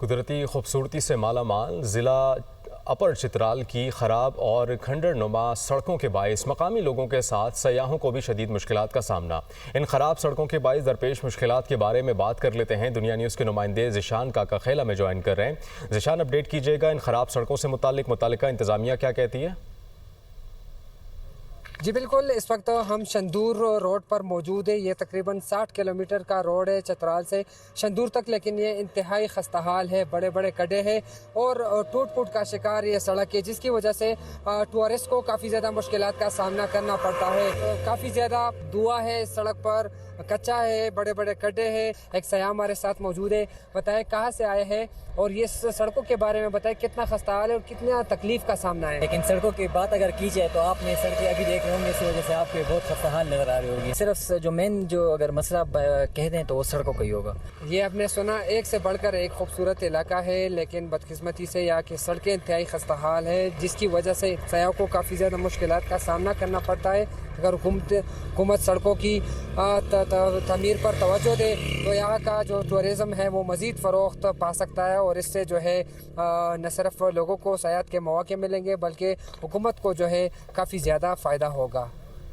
قدرتی خوبصورتی سے مالا مال ضلع اپر چترال کی خراب اور کھنڈر نما سڑکوں کے باعث مقامی لوگوں کے ساتھ سیاحوں کو بھی شدید مشکلات کا سامنا۔ ان خراب سڑکوں کے باعث درپیش مشکلات کے بارے میں بات کر لیتے ہیں دنیا نیوز کے نمائندے ذیشان کاکا خیلا میں جوائن کر رہے ہیں۔ ذیشان، اپڈیٹ کیجیے گا، ان خراب سڑکوں سے متعلقہ انتظامیہ کیا کہتی ہے؟ جی بالکل، اس وقت ہم شندور روڈ پر موجود ہیں۔ یہ تقریباً 60 کلومیٹر کا روڈ ہے چترال سے شندور تک، لیکن یہ انتہائی خستہ حال ہے، بڑے بڑے گڈھے ہیں اور ٹوٹ پھوٹ کا شکار یہ سڑک ہے، جس کی وجہ سے ٹورسٹ کو کافی زیادہ مشکلات کا سامنا کرنا پڑتا ہے۔ کافی زیادہ دھواں ہے اس سڑک پر، کچا ہے، بڑے بڑے گڈھے ہیں۔ ایک سیاح ہمارے ساتھ موجود ہے، بتائیں کہاں سے آئے ہیں اور یہ سڑکوں کے بارے میں بتائیں کتنا خستہ حال ہے اور کتنا تکلیف کا سامنا ہے۔ لیکن سڑکوں کی بات اگر کی جائے تو آپ نے سڑکیں ابھی دیکھ رہے ہوں گے، اس وجہ سے آپ کو بہت خستہ حال نظر آ رہی ہوگی۔ صرف جو مین جو اگر مسئلہ کہہ دیں تو وہ سڑکوں کا ہی ہوگا۔ یہ آپ نے سنا، ایک سے بڑھ کر ایک خوبصورت علاقہ ہے، لیکن بدقسمتی سے یہاں کی سڑکیں انتہائی خستہ حال ہے، جس کی وجہ سے سیاحوں کو کافی زیادہ مشکلات کا سامنا کرنا پڑتا ہے۔ اگر حکومت سڑکوں کی تعمیر پر توجہ دے تو یہاں کا جو ٹورزم ہے وہ مزید فروخت پا سکتا ہے، اور اس سے جو ہے نہ صرف لوگوں کو سیاحت کے مواقع ملیں گے بلکہ حکومت کو جو ہے کافی زیادہ فائدہ ہوگا۔